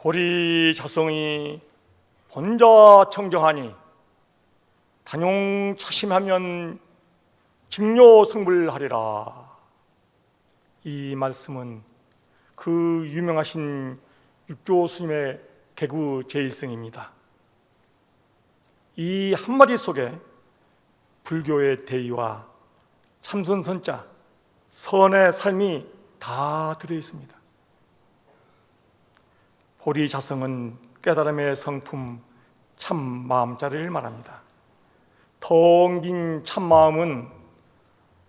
보리 자성이 본자 청정하니 단용차심하면 증료성불하리라. 이 말씀은 그 유명하신 육조 스님의 개구 제일성입니다. 이 한마디 속에 불교의 대의와 참선선자, 선의 삶이 다 들어있습니다. 보리자성은 깨달음의 성품 참마음자리를 말합니다. 텅 빈 참마음은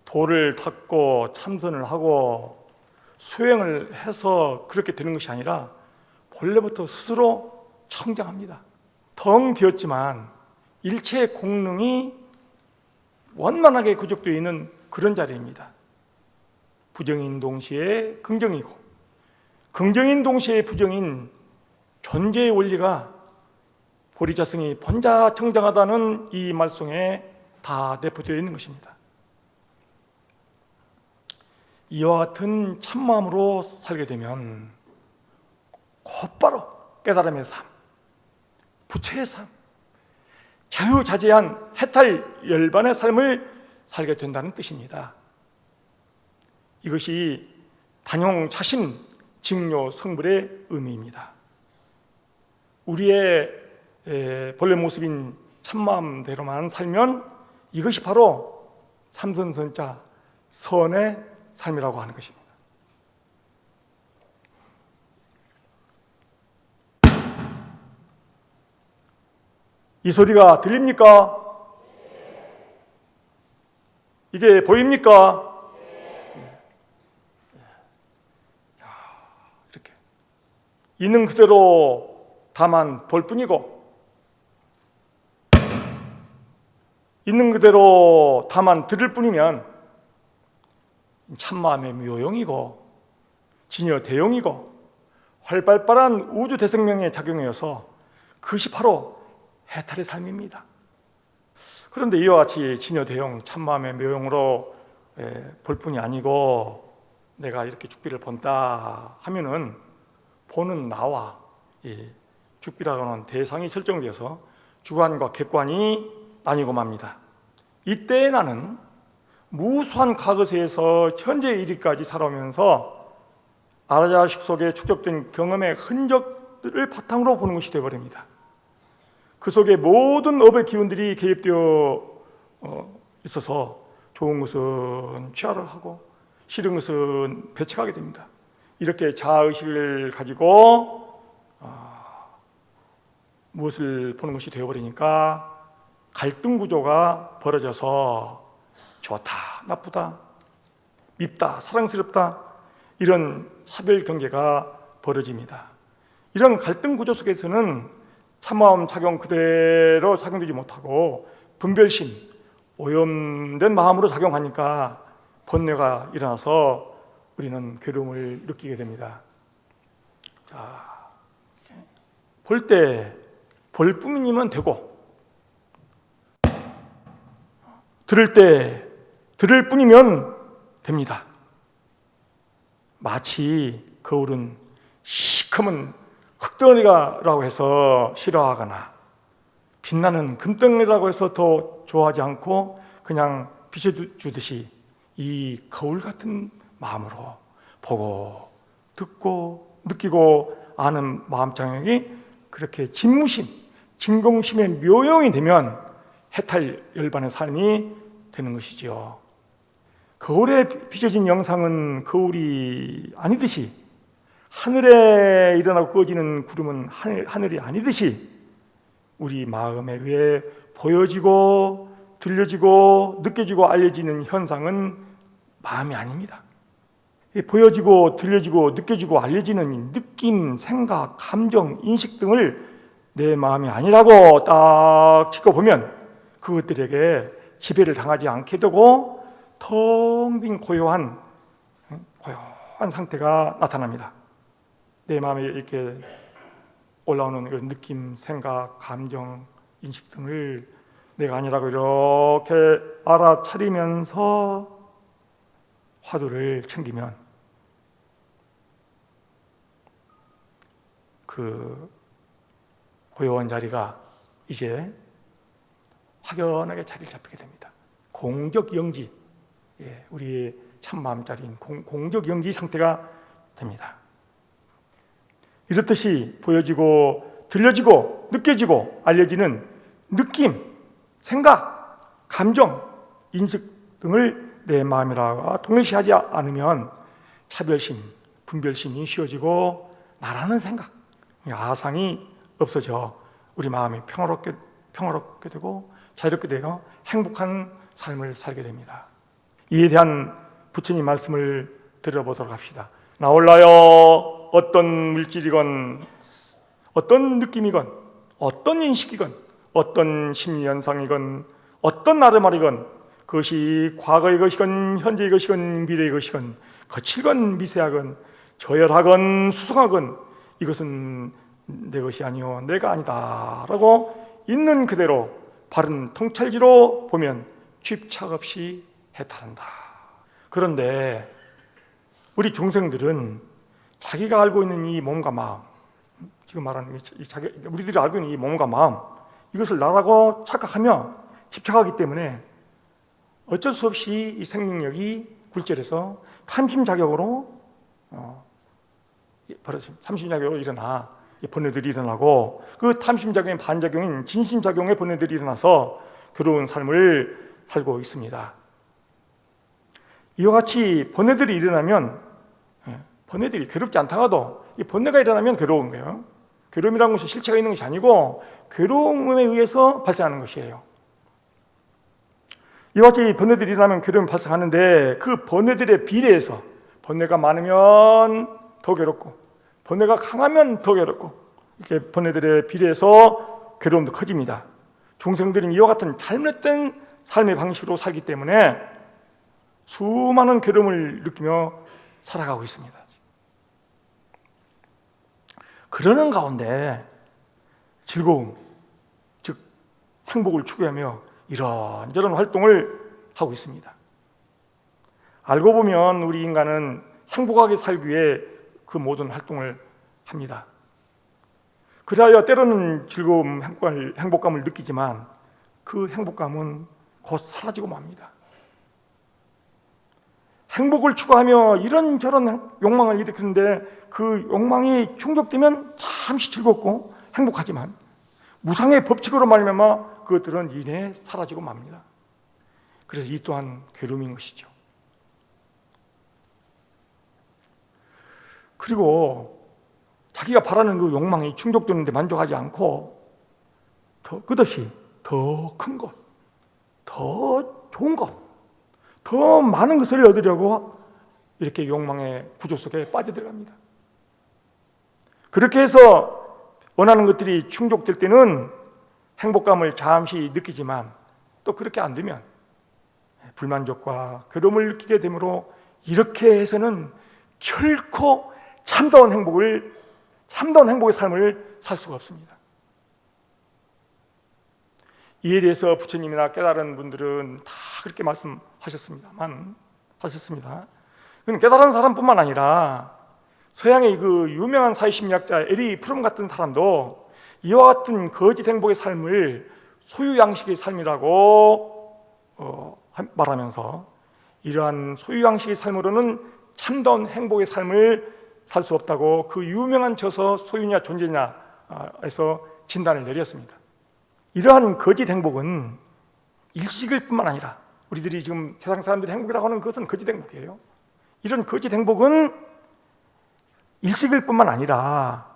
도를 닦고 참선을 하고 수행을 해서 그렇게 되는 것이 아니라 본래부터 스스로 청정합니다. 텅 비었지만 일체의 공능이 원만하게 구족되어 있는 그런 자리입니다. 부정인 동시에 긍정이고 긍정인 동시에 부정인 존재의 원리가 보리자성이 본자청정하다는 이 말씀에 다 내포되어 있는 것입니다. 이와 같은 참마음으로 살게 되면 곧바로 깨달음의 삶, 부처의 삶, 자유자재한 해탈열반의 삶을 살게 된다는 뜻입니다. 이것이 단용차심 증료성불의 의미입니다. 우리의 본래 모습인 참마음대로만 살면 이것이 바로 삼선선자 선의 삶이라고 하는 것입니다. 이 소리가 들립니까? 이게 보입니까? 이렇게 있는 그대로 다만 볼 뿐이고 있는 그대로 다만 들을 뿐이면 참마음의 묘용이고 진여 대용이고 활발한 우주 대생명의 작용이어서 그것이 바로 해탈의 삶입니다. 그런데 이와 같이 진여 대용 참마음의 묘용으로 볼 뿐이 아니고 내가 이렇게 죽비를 본다 하면은 보는 나와 죽비라고 하는 대상이 설정되어서 주관과 객관이 나뉘고 맙니다. 이때 나는 무수한 과거세에서 현재에 이르기까지 살아오면서 아라자식 속에 축적된 경험의 흔적들을 바탕으로 보는 것이 되어버립니다. 그 속에 모든 업의 기운들이 개입되어 있어서 좋은 것은 취하를 하고 싫은 것은 배척하게 됩니다. 이렇게 자아의식을 가지고 무엇을 보는 것이 되어버리니까 갈등 구조가 벌어져서 좋다, 나쁘다, 밉다, 사랑스럽다 이런 차별 경계가 벌어집니다. 이런 갈등 구조 속에서는 참마음 작용 그대로 작용되지 못하고 분별심, 오염된 마음으로 작용하니까 번뇌가 일어나서 우리는 괴로움을 느끼게 됩니다. 자, 볼 때 볼 뿐이면 되고 들을 때 들을 뿐이면 됩니다. 마치 거울은 시커먼 흙덩어리라고 해서 싫어하거나 빛나는 금덩어리라고 해서 더 좋아하지 않고 그냥 비춰주듯이 이 거울 같은 마음으로 보고 듣고 느끼고 아는 마음 장역이 그렇게 진무심, 진공심의 묘용이 되면 해탈 열반의 삶이 되는 것이지요. 거울에 비춰진 영상은 거울이 아니듯이 하늘에 일어나고 꺼지는 구름은 하늘이 아니듯이 우리 마음에 의해 보여지고 들려지고 느껴지고 알려지는 현상은 마음이 아닙니다. 보여지고 들려지고 느껴지고 알려지는 느낌, 생각, 감정, 인식 등을 내 마음이 아니라고 딱 짚어보면 그것들에게 지배를 당하지 않게 되고 텅 빈 고요한 상태가 나타납니다. 내 마음에 이렇게 올라오는 그런 느낌, 생각, 감정, 인식 등을 내가 아니라고 이렇게 알아차리면서 화두를 챙기면 그 고요한 자리가 이제 확연하게 자리를 잡히게 됩니다. 공적영지, 우리의 참마음 자리인 공적영지 상태가 됩니다. 이렇듯이 보여지고 들려지고 느껴지고 알려지는 느낌, 생각, 감정, 인식 등을 내 마음이라 동일시하지 않으면 차별심, 분별심이 쉬워지고 나라는 생각, 아상이 없어져 우리 마음이 평화롭게 되고 자유롭게 되어 행복한 삶을 살게 됩니다. 이에 대한 부처님 말씀을 들어보도록 합시다. 나올라요. 어떤 물질이건 어떤 느낌이건 어떤 인식이건 어떤 심리현상이건 어떤 나름말이건 그것이 과거의 것이건 현재의 것이건 미래의 것이건 거칠건 미세하건 저열하건 수성하건 이것은 내 것이 아니요 내가 아니다 라고 있는 그대로 바른 통찰지로 보면 취착 없이 해탈한다. 그런데 우리 중생들은 자기가 알고 있는 이 몸과 마음, 지금 말하는 우리들이 알고 있는 이 몸과 마음, 이것을 나라고 착각하며 집착하기 때문에 어쩔 수 없이 이 생명력이 굴절해서 탐심작용으로 삼심작용으로 일어나 번뇌들이 일어나고 그 탐심작용의 반작용인 진심작용의 번뇌들이 일어나서 괴로운 삶을 살고 있습니다. 이와 같이 번뇌들이 일어나면 번뇌들이 괴롭지 않다가도 이 번뇌가 일어나면 괴로운 거예요. 괴로움이라는 것이 실체가 있는 것이 아니고 괴로움에 의해서 발생하는 것이에요. 이와 같이 번뇌들이 일어나면 괴로움이 발생하는데 그 번뇌들의 비례해서 번뇌가 많으면 더 괴롭고 번뇌가 강하면 더 괴롭고 이렇게 번뇌들의 비례해서 괴로움도 커집니다. 중생들은 이와 같은 잘못된 삶의 방식으로 살기 때문에 수많은 괴로움을 느끼며 살아가고 있습니다. 그러는 가운데 즐거움, 즉 행복을 추구하며 이런저런 활동을 하고 있습니다. 알고 보면 우리 인간은 행복하게 살기 위해 그 모든 활동을 합니다. 그래야 때로는 즐거움, 행복감을 느끼지만 그 행복감은 곧 사라지고 맙니다. 행복을 추구하며 이런저런 욕망을 일으키는데 그 욕망이 충족되면 잠시 즐겁고 행복하지만 무상의 법칙으로 말미암아 그것들은 이내 사라지고 맙니다. 그래서 이 또한 괴로움인 것이죠. 그리고 자기가 바라는 그 욕망이 충족되는데 만족하지 않고 더 끝없이 더 큰 것, 더 좋은 것, 더 많은 것을 얻으려고 이렇게 욕망의 구조 속에 빠져들어갑니다. 그렇게 해서 원하는 것들이 충족될 때는 행복감을 잠시 느끼지만 또 그렇게 안 되면 불만족과 괴로움을 느끼게 되므로 이렇게 해서는 결코 참다운 행복의 삶을 살 수가 없습니다. 이에 대해서 부처님이나 깨달은 분들은 다 그렇게 말씀하셨습니다. 깨달은 사람뿐만 아니라 서양의 그 유명한 사회심리학자 에리 프롬 같은 사람도 이와 같은 거짓 행복의 삶을 소유양식의 삶이라고 말하면서 이러한 소유양식의 삶으로는 참다운 행복의 삶을 살 수 없다고 그 유명한 저서 소유냐 존재냐에서 진단을 내렸습니다. 이러한 거짓 행복은 일시일 뿐만 아니라 우리들이 지금 세상 사람들이 행복이라고 하는 것은 거짓 행복이에요. 이런 거짓 행복은 일시일 뿐만 아니라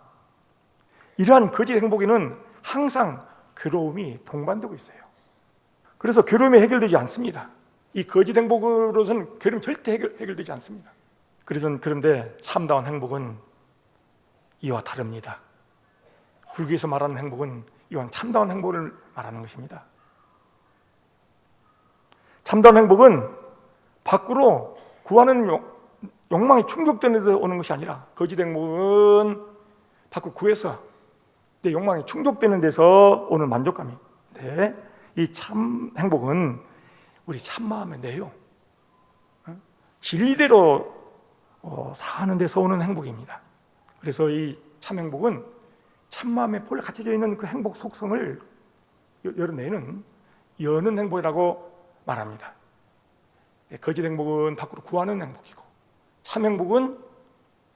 이러한 거짓 행복에는 항상 괴로움이 동반되고 있어요. 그래서 괴로움이 해결되지 않습니다. 이 거짓 행복으로서는 괴로움이 절대 해결되지 않습니다. 그런데 참다운 행복은 이와 다릅니다. 불교에서 말하는 행복은 이와 참다운 행복을 말하는 것입니다. 참다운 행복은 밖으로 구하는 욕망이 충족되는 데서 오는 것이 아니라 거짓 행복은 밖으로 구해서 내 욕망이 충족되는 데서 오는 만족감인데 이 참 행복은 우리 참마음의 내용, 진리대로 사는 데서 오는 행복입니다. 그래서 이 참 행복은 참마음에 본래 갇혀져 있는 그 행복 속성을 열어내는 여는 행복이라고 말합니다. 거짓 행복은 밖으로 구하는 행복이고, 참 행복은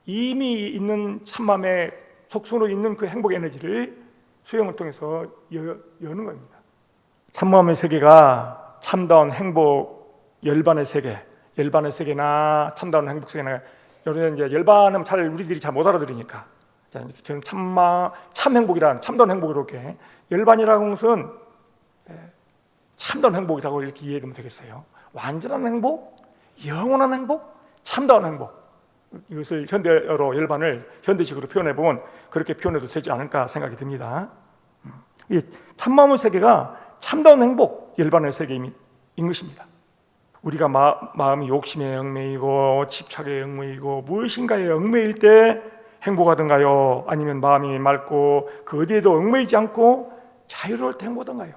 이미 있는 참마음의 속성으로 있는 그 행복 에너지를 수행을 통해서 여는 겁니다. 참마음의 세계가 참다운 행복 열반의 세계, 열반의 세계나 참다운 행복 세계나, 여러 이제 열반은 잘 우리들이 잘 못 알아들으니까 저는 참 행복이란 참다운 행복, 이렇게 열반이라는 것은 참다운 행복이라고 이렇게 이해하면 되겠어요. 완전한 행복, 영원한 행복, 참다운 행복, 이것을 현대어로 열반을 현대식으로 표현해 보면 그렇게 표현해도 되지 않을까 생각이 듭니다. 이 참마음의 세계가 참다운 행복 열반의 세계인 것입니다. 우리가 마음이 욕심에 얽매이고 집착에 얽매이고 무엇인가에 얽매일 때 행복하던가요? 아니면 마음이 맑고 그 어디에도 얽매이지 않고 자유로울 때 행복하던가요?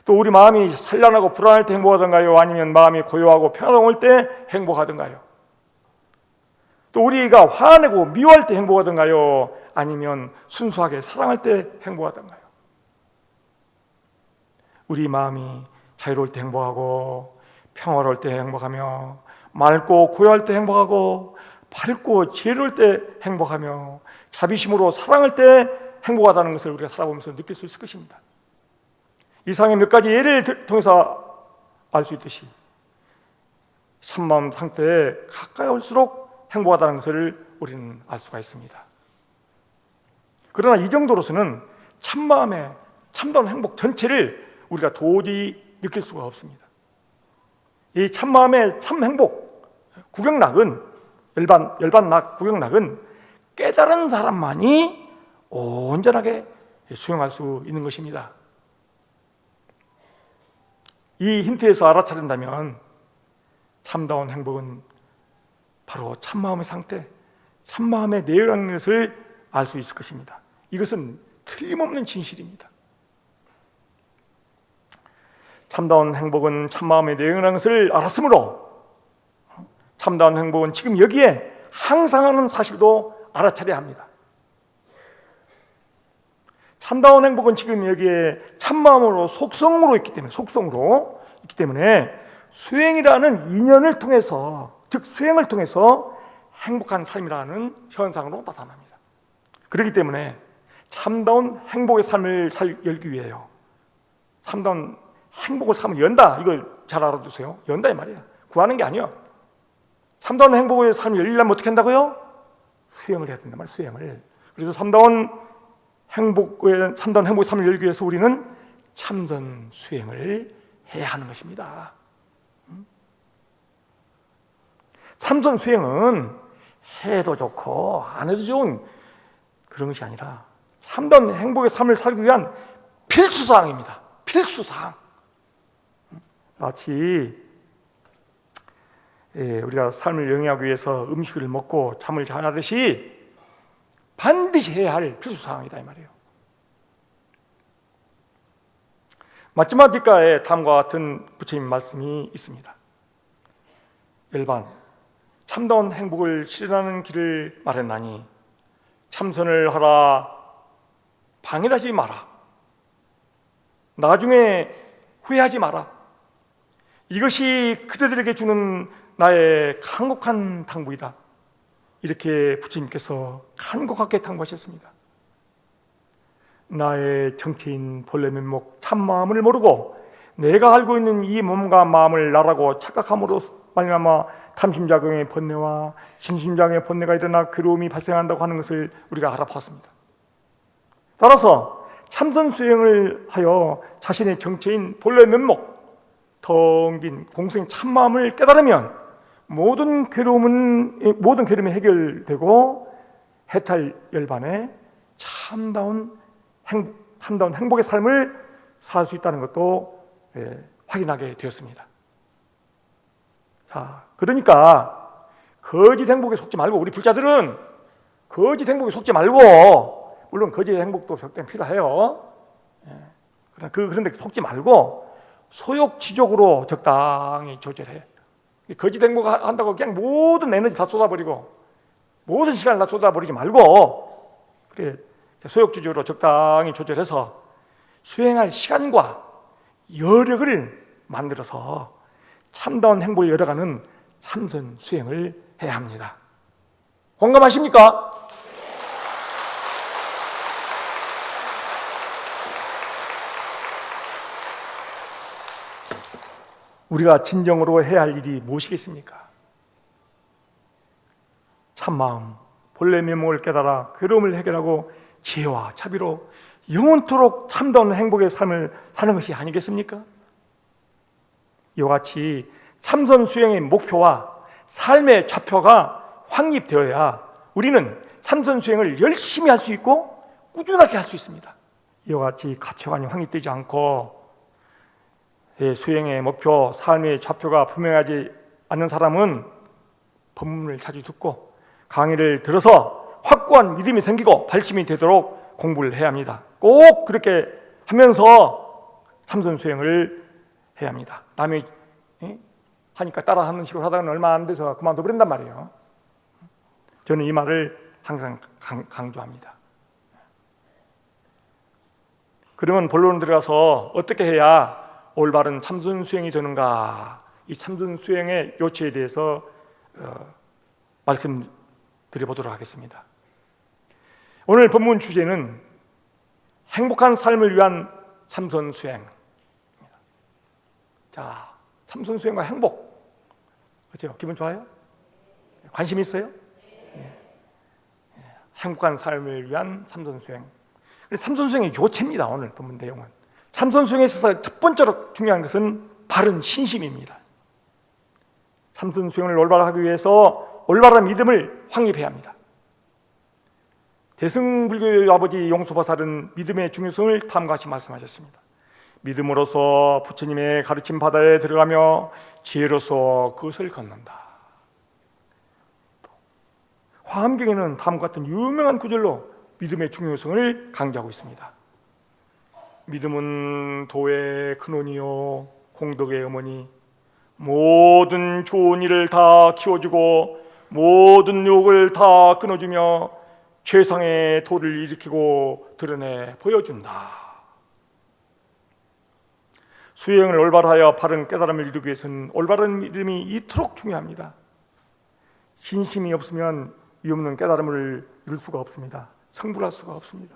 또 우리 마음이 산란하고 불안할 때 행복하던가요? 아니면 마음이 고요하고 평화로울 때 행복하던가요? 또 우리가 화내고 미워할 때 행복하던가요? 아니면 순수하게 사랑할 때 행복하던가요? 우리 마음이 자유로울 때 행복하고 평화로울 때 행복하며 맑고 고요할 때 행복하고 밝고 지혜로울 때 행복하며 자비심으로 사랑할 때 행복하다는 것을 우리가 살아보면서 느낄 수 있을 것입니다. 이상의 몇 가지 예를 통해서 알 수 있듯이 참마음 상태에 가까이 올수록 행복하다는 것을 우리는 알 수가 있습니다. 그러나 이 정도로서는 참마음의 참다운 행복 전체를 우리가 도저히 느낄 수가 없습니다. 이 참마음의 참 행복 구경락은 열반락 구경락은 깨달은 사람만이 온전하게 수용할 수 있는 것입니다. 이 힌트에서 알아차린다면 참다운 행복은 바로 참마음의 상태, 참마음의 내용이라는 것을 알 수 있을 것입니다. 이것은 틀림없는 진실입니다. 참다운 행복은 참마음의 내용이라는 것을 알았으므로 참다운 행복은 지금 여기에 항상 하는 사실도 알아차려야 합니다. 참다운 행복은 지금 여기에 참마음으로 속성으로 있기 때문에 수행이라는 인연을 통해서, 즉 수행을 통해서 행복한 삶이라는 현상으로 나타납니다. 그렇기 때문에 참다운 행복의 삶을 열기 위해요, 참다운 행복을 삶을 연다, 이걸 잘 알아두세요. 연다 이 말이야. 구하는 게 아니야. 참다운 행복의 삶을 열리려면 어떻게 한다고요? 수행을 해야 된단 말이야. 수행을. 그래서 참다운 행복의 삶을 열기 위해서 우리는 참선 수행을 해야 하는 것입니다. 참선 수행은 해도 좋고 안 해도 좋은 그런 것이 아니라 참다운 행복의 삶을 살기 위한 필수사항입니다. 필수사항. 마치 우리가 삶을 영위하기 위해서 음식을 먹고 잠을 자듯이 반드시 해야 할 필수사항이다 이 말이에요. 마지막 뒷가에 다음과 같은 부처님 말씀이 있습니다. 열반, 참다운 행복을 실현하는 길을 말했나니 참선을 하라, 방일하지 마라, 나중에 후회하지 마라. 이것이 그대들에게 주는 나의 간곡한 당부이다. 이렇게 부처님께서 간곡하게 당부하셨습니다. 나의 정체인 본래 면목 참마음을 모르고 내가 알고 있는 이 몸과 마음을 나라고 착각함으로 말미암아 탐심작용의 번뇌와 진심작용의 번뇌가 일어나 괴로움이 발생한다고 하는 것을 우리가 알아봤습니다. 따라서 참선 수행을 하여 자신의 정체인 본래 면목, 텅 빈 공생 참마음을 깨달으면 모든 괴로움이 해결되고 해탈 열반의 참다운 행복의 삶을 살 수 있다는 것도 확인하게 되었습니다. 자, 그러니까 거짓 행복에 속지 말고, 우리 불자들은 거짓 행복에 속지 말고, 물론 거짓 행복도 적당히 필요해요. 그런데 속지 말고 소욕지족으로 적당히 조절해. 거짓 행복 한다고 그냥 모든 에너지 다 쏟아버리고 모든 시간을 다 쏟아버리지 말고, 그래, 소욕주주로 적당히 조절해서 수행할 시간과 여력을 만들어서 참다운 행복을 열어가는 참선 수행을 해야 합니다. 공감하십니까? 우리가 진정으로 해야 할 일이 무엇이겠습니까? 참마음, 본래 면목을 깨달아 괴로움을 해결하고 지혜와 자비로 영원토록 참다운 행복의 삶을 사는 것이 아니겠습니까? 이와 같이 참선 수행의 목표와 삶의 좌표가 확립되어야 우리는 참선 수행을 열심히 할 수 있고 꾸준하게 할 수 있습니다. 이와 같이 가치관이 확립되지 않고 수행의 목표, 삶의 좌표가 분명하지 않는 사람은 법문을 자주 듣고 강의를 들어서 확고한 믿음이 생기고 발심이 되도록 공부를 해야 합니다. 꼭 그렇게 하면서 참선 수행을 해야 합니다. 남이 하니까 따라하는 식으로 하다가는 얼마 안 돼서 그만둬 버린단 말이에요. 저는 이 말을 항상 강조합니다. 그러면 본론 들어가서 어떻게 해야 올바른 참선 수행이 되는가, 이 참선 수행의 요체에 대해서 말씀드려보도록 하겠습니다. 오늘 본문 주제는 행복한 삶을 위한 참선 수행. 자, 참선 수행과 행복, 어때요? 기분 좋아요? 관심 있어요? 행복한 삶을 위한 참선 수행. 참선 수행의 요체입니다. 오늘 본문 내용은. 참선 수행에 있어서 첫 번째로 중요한 것은 바른 신심입니다. 참선 수행을 올바로 하기 위해서 올바른 믿음을 확립해야 합니다. 대승불교의 아버지 용수보살은 믿음의 중요성을 다음과 같이 말씀하셨습니다. 믿음으로서 부처님의 가르침 바다에 들어가며 지혜로서 그것을 걷는다. 화엄경에는 다음과 같은 유명한 구절로 믿음의 중요성을 강조하고 있습니다. 믿음은 도의 근원이요 공덕의 어머니, 모든 좋은 일을 다 키워주고 모든 욕을 다 끊어주며 최상의 도를 일으키고 드러내 보여준다. 수행을 올바로 하여 바른 깨달음을 이루기 위해서는 올바른 믿음이 이토록 중요합니다. 신심이 없으면 이 없는 깨달음을 이룰 수가 없습니다. 성불할 수가 없습니다.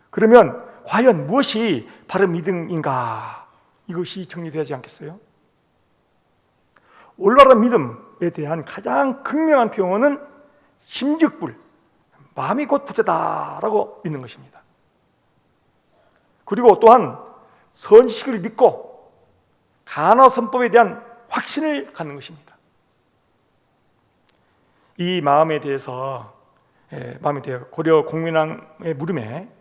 그러면 과연 무엇이 바른 믿음인가? 이것이 정리되지 않겠어요? 올바른 믿음에 대한 가장 극명한 표현은 심즉불, 마음이 곧 부처다라고 믿는 것입니다. 그리고 또한 선식을 믿고 간화선법에 대한 확신을 갖는 것입니다. 이 마음에 대해서 고려 공민왕의 물음에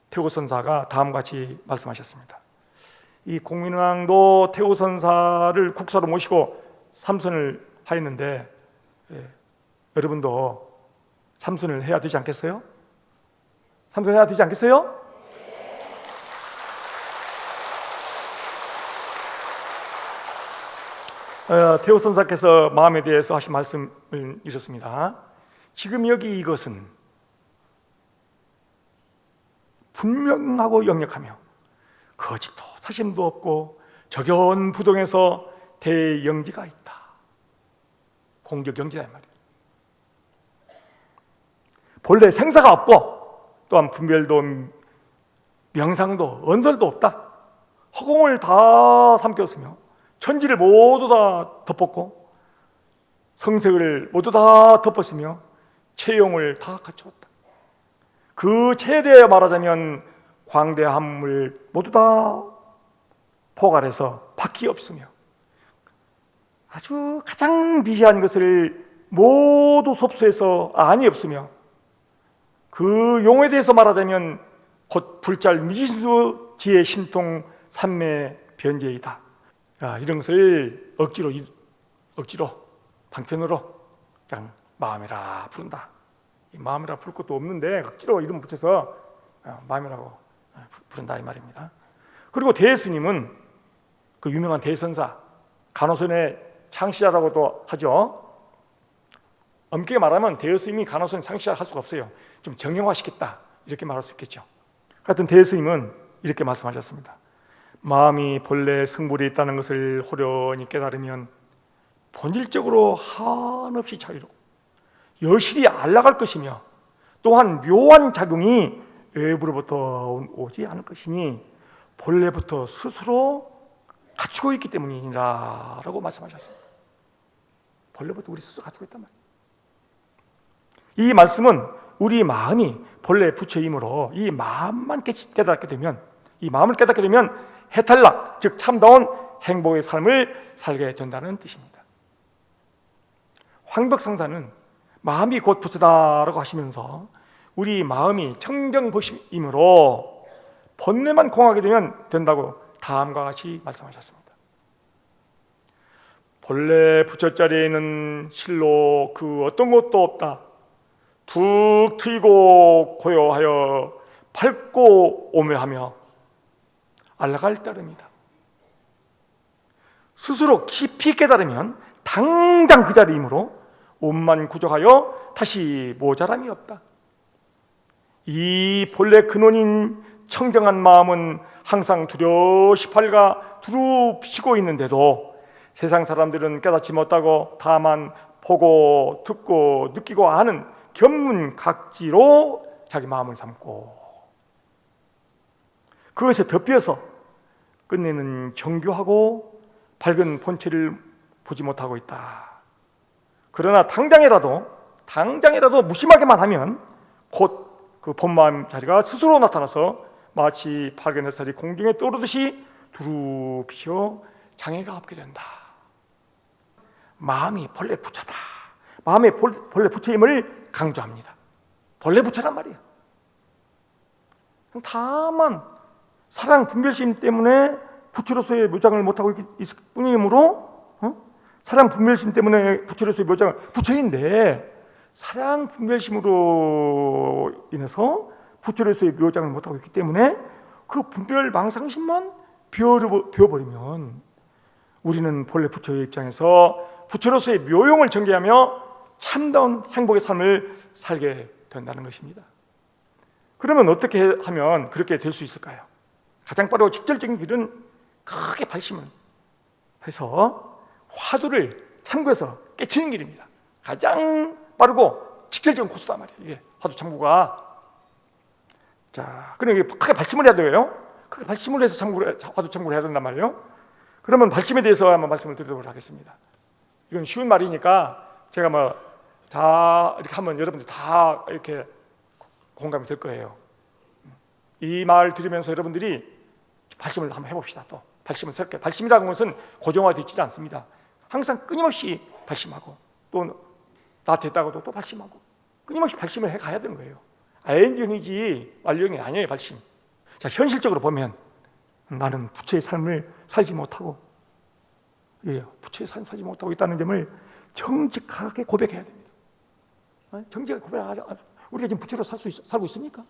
태고선사가 다음과 같이 말씀하셨습니다. 이 공민왕도 태고선사를 국사로 모시고 참선을 하였는데 여러분도 참선을 해야 되지 않겠어요? 참선해야 되지 않겠어요? 태고선사께서 마음에 대해서 하신 말씀을 이렇습니다. 지금 여기 이것은 분명하고 역력하며 거짓도 사심도 없고 적연부동해서 대영지가 있다. 공적영지다 이 말이에요. 본래 생사가 없고 또한 분별도 명상도 언설도 없다. 허공을 다 삼켰으며 천지를 모두 다 덮었고 성색을 모두 다 덮었으며 체용을 다 갖추었다. 그 체에 대해 말하자면 광대함을 모두 다 포괄해서 바퀴 없으며 아주 가장 미세한 것을 모두 섭수해서 안이 없으며 그 용어에 대해서 말하자면 곧 불잘 미진수 지혜 신통 삼매 변제이다. 이런 것을 억지로 방편으로 그냥 마음이라 부른다. 이 마음이라 부를 것도 없는데 억지로 이름 붙여서 마음이라고 부른다 이 말입니다. 그리고 대스님은 그 유명한 대선사 간호선의 창시자라고도 하죠. 엄격히 말하면 대스님이 간호선 창시자 할 수가 없어요. 좀 정형화시켰다. 이렇게 말할 수 있겠죠. 하여튼 대스님은 이렇게 말씀하셨습니다. 마음이 본래 성불에 있다는 것을 호련히 깨달으면 본질적으로 한없이 자유롭고 여실히 안락할 것이며 또한 묘한 작용이 외부로부터 오지 않을 것이니 본래부터 스스로 갖추고 있기 때문이니라 라고 말씀하셨습니다. 본래부터 우리 스스로 갖추고 있단 말이에요. 이 말씀은 우리 마음이 본래 부처이므로 이 마음만 깨닫게 되면, 이 마음을 깨닫게 되면 해탈락, 즉 참다운 행복의 삶을 살게 된다는 뜻입니다. 황벽상사는 마음이 곧 부처다라고 하시면서 우리 마음이 청정법이므로 본래만 공하게 되면 된다고 다음과 같이 말씀하셨습니다. 본래 부처 자리에는 실로 그 어떤 것도 없다. 툭 트이고 고요하여 밝고 오묘하며 안락할 따름이다. 스스로 깊이 깨달으면 당장 그 자리이므로 옷만 구족하여 다시 모자람이 없다. 이 본래 근원인 청정한 마음은 항상 두려시 밝아 두루 비치고 있는데도 세상 사람들은 깨닫지 못하고 다만 보고 듣고 느끼고 아는 견문각지로 자기 마음을 삼고 그것에 덮여서 끝내는 정교하고 밝은 본체를 보지 못하고 있다. 그러나 당장이라도 무심하게만 하면 곧 그 본마음 자리가 스스로 나타나서 마치 밝은 햇살이 공중에 떠오르듯이 두루 비쳐 장애가 없게 된다. 마음이 본래 부처다. 마음의 본래 부처임을 강조합니다. 본래 부처란 말이에요. 다만 사랑 분별심 때문에 부처로서의 묘장을 못하고 있을 뿐이므로 사랑 분별심 때문에 부처로서의 묘장을 부처인데 사랑 분별심으로 인해서 부처로서의 묘장을 못하고 있기 때문에 그 분별 망상심만 비워버리면 우리는 본래 부처의 입장에서 부처로서의 묘용을 전개하며 참다운 행복의 삶을 살게 된다는 것입니다. 그러면 어떻게 하면 그렇게 될 수 있을까요? 가장 빠르고 직접적인 길은 크게 발심을 해서 화두를 참고해서 깨치는 길입니다. 가장 빠르고 직접적인 코스다 말이에요. 이게 화두 참고가. 자, 그럼 크게 발심을 해야 돼요. 크게 발심을 해서 화두 참고를 해야 된단 말이에요. 그러면 발심에 대해서 한번 말씀을 드리도록 하겠습니다. 이건 쉬운 말이니까 제가 다 이렇게 하면 여러분들 다 이렇게 공감이 될 거예요. 이 말 들으면서 여러분들이 발심을 한번 해봅시다. 또 발심을 새롭게. 발심이라는 것은 고정화되지 않습니다. 항상 끊임없이 발심하고 또 나 됐다고도 또 발심하고 끊임없이 발심을 해가야 되는 거예요. ING형이지 완료형이 아니에요. 발심. 자, 현실적으로 보면 나는 부처의 삶을 살지 못하고 부처의 삶을 살지 못하고 있다는 점을 정직하게 고백해야 됩니다. 정직하게 고백하자. 우리가 지금 부처로 살고 있습니까?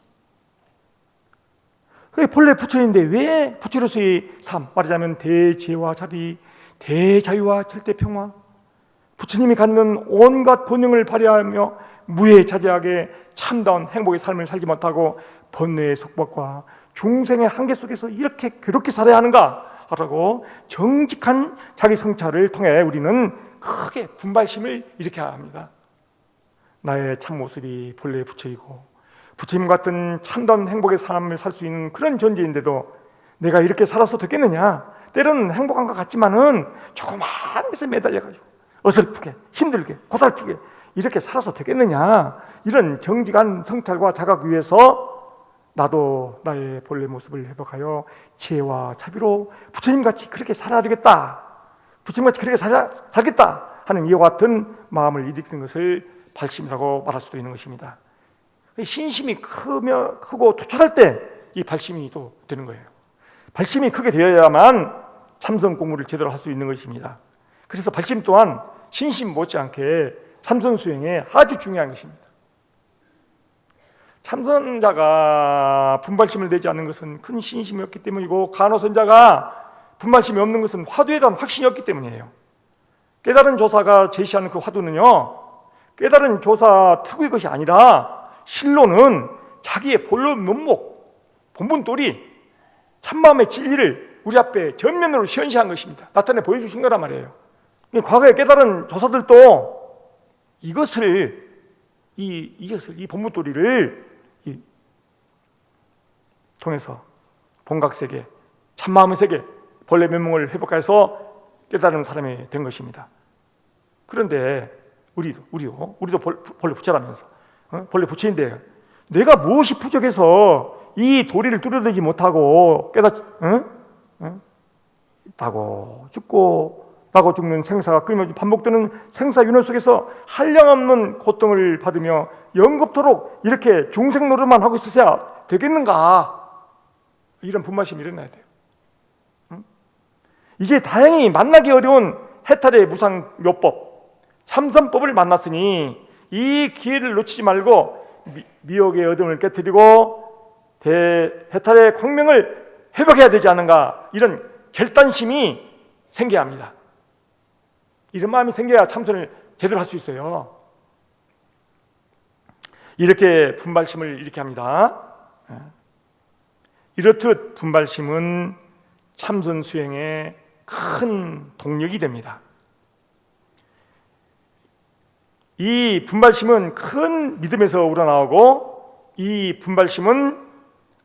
그게 본래 부처인데 왜 부처로서의 삶, 말하자면 대지혜와 자비, 대자유와 절대평화, 부처님이 갖는 온갖 본능을 발휘하며 무해자재하게 참다운 행복의 삶을 살지 못하고 번뇌의 속박과 중생의 한계 속에서 이렇게 그렇게 살아야 하는가 하라고 정직한 자기 성찰을 통해 우리는 크게 분발심을 일으켜야 합니다. 나의 참모습이 본래 부처이고 부처님 같은 참다운 행복의 삶을 살 수 있는 그런 존재인데도 내가 이렇게 살아서 되겠느냐? 때로는 행복한 것 같지만은 조그만 데서 매달려가지고 어설프게, 힘들게, 고달프게 이렇게 살아서 되겠느냐? 이런 정직한 성찰과 자각 위에서 나도 나의 본래 모습을 회복하여 지혜와 자비로 부처님같이 그렇게 살아야 되겠다, 부처님같이 그렇게 살겠다 하는 이와 같은 마음을 일으키는 것을 발심이라고 말할 수도 있는 것입니다. 신심이 크고 투철할 때 이 발심이 또 되는 거예요. 발심이 크게 되어야만 참선 공부를 제대로 할 수 있는 것입니다. 그래서 발심 또한 신심 못지않게 참선 수행에 아주 중요한 것입니다. 참선자가 분발심을 내지 않는 것은 큰 신심이 없기 때문이고, 간호선자가 분발심이 없는 것은 화두에 대한 확신이 없기 때문이에요. 깨달은 조사가 제시하는 그 화두는요, 깨달은 조사 특유의 것이 아니라 실로는 자기의 본론 면목, 본분돌이 참마음의 진리를 우리 앞에 전면으로 현시한 것입니다. 나타내 보여주신 거란 말이에요. 과거에 깨달은 조사들도 이것을 이 본분돌이를 통해서 본각세계, 참마음의 세계, 본래 면목을 회복해서 깨달은 사람이 된 것입니다. 그런데 우리도 본래 부처라면서 본래 부처인데 내가 무엇이 부족해서 이 도리를 뚜려들지 못하고 나고 죽는 생사가 끊임없이 반복되는 생사윤회 속에서 한량없는 고통을 받으며 영겁토록 이렇게 중생 노릇만 하고 있어야 되겠는가? 이런 분마심이 일어나야 돼요. 이제 다행히 만나기 어려운 해탈의 무상묘법, 참선법을 만났으니 이 기회를 놓치지 말고 미혹의 어둠을 깨트리고 해탈의 광명을 회복해야 되지 않은가, 이런 결단심이 생겨야 합니다. 이런 마음이 생겨야 참선을 제대로 할 수 있어요. 이렇게 분발심을 이렇게 합니다. 이렇듯 분발심은 참선 수행의 큰 동력이 됩니다. 이 분발심은 큰 믿음에서 우러나오고 이 분발심은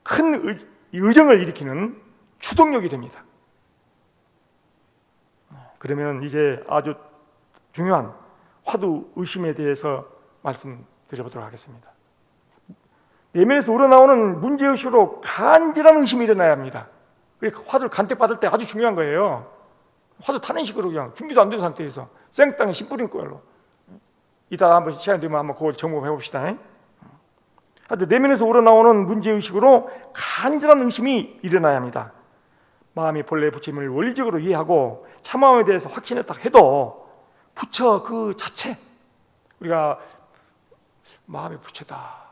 큰 의정을 일으키는 추동력이 됩니다. 그러면 이제 아주 중요한 화두 의심에 대해서 말씀드려보도록 하겠습니다. 내면에서 우러나오는 문제의식으로 간절한 의심이 일어나야 합니다. 화두를 간택 받을 때 아주 중요한 거예요. 화두 타는 식으로 그냥 준비도 안 된 상태에서 생땅에 씨 뿌린 걸로. 이따 한번 시간 되면 한번 그걸 점검해 봅시다. 하여튼 내면에서 우러나오는 문제의식으로 간절한 의심이 일어나야 합니다. 마음이 본래 부처님을 원리적으로 이해하고 참마음에 대해서 확신했다 해도 부처 그 자체, 우리가 마음이 부처다,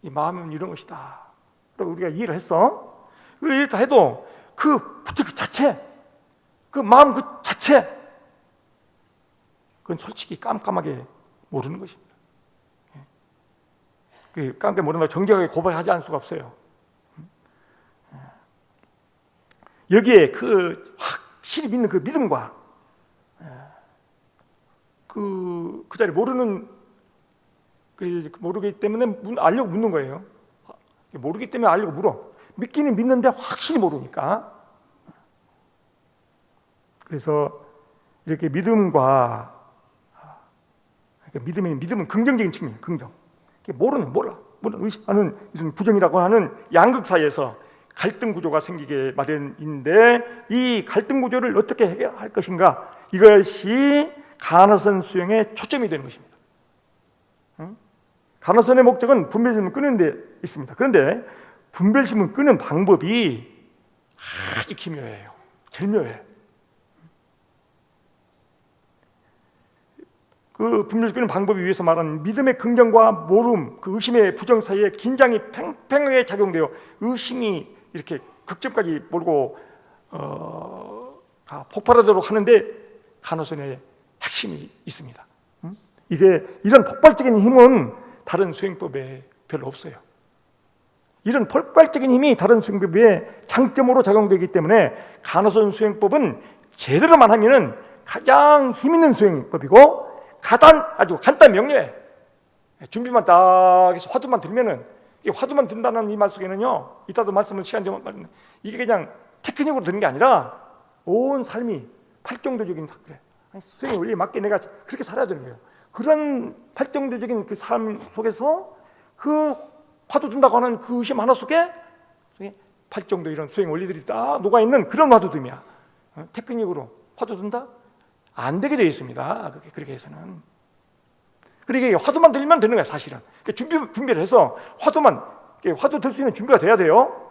이 마음은 이런 것이다 라고 우리가 이해를 했어. 이렇다 해도 그 부처 그 자체, 그 마음 그 자체, 그건 솔직히 깜깜하게 모르는 것입니다. 깜깜하게 모른다고 정직하게 고발하지 않을 수가 없어요. 여기에 그 확실히 믿는 그 믿음과 그 자리 모르기 때문에 알려고 묻는 거예요. 모르기 때문에 알려고 물어. 믿기는 믿는데 확실히 모르니까. 그래서 이렇게 믿음과 믿음은 긍정적인 측면, 긍정. 몰라 의식하는 이런 부정이라고 하는 양극 사이에서 갈등 구조가 생기게 마련인데 이 갈등 구조를 어떻게 해결할 것인가, 이것이 간허선 수행의 초점이 되는 것입니다. 간허선의 목적은 분별심을 끄는 데 있습니다. 그런데 분별심을 끄는 방법이 아주 기묘해요. 절묘해. 그 분별을 끄는 방법을 위해서 말하는 믿음의 긍정과 모름, 그 의심의 부정 사이에 긴장이 팽팽하게 작용되어 의심이 이렇게 극점까지 몰고 폭발하도록 하는데 간허선의 핵심이 있습니다. 이게 이런 폭발적인 힘은 다른 수행법에 별로 없어요. 이런 폭발적인 힘이 다른 수행법의 장점으로 작용되기 때문에 간허선 수행법은 제대로만 하면은 가장 힘 있는 수행법이고 아주 간단 명료해. 준비만 딱 해서 화두만 들면은, 이게 화두만 든다는 이 말 속에는요, 이따도 말씀을 시간 되면 말하는, 이게 그냥 테크닉으로 드는 게 아니라 온 삶이 팔정도적인 그래. 수행의 원리에 맞게 내가 그렇게 살아야 되는 거예요. 그런 팔정도적인 그 삶 속에서 그 화두 든다고 하는 그 의심 하나 속에 팔정도 이런 수행 원리들이 딱 녹아있는 그런 화두듬이야. 테크닉으로 화두 든다? 안 되게 되어 있습니다. 그렇게 해서는. 그러니까 화두만 들면 되는 거야, 사실은. 준비를 해서 화두 들 수 있는 준비가 돼야 돼요.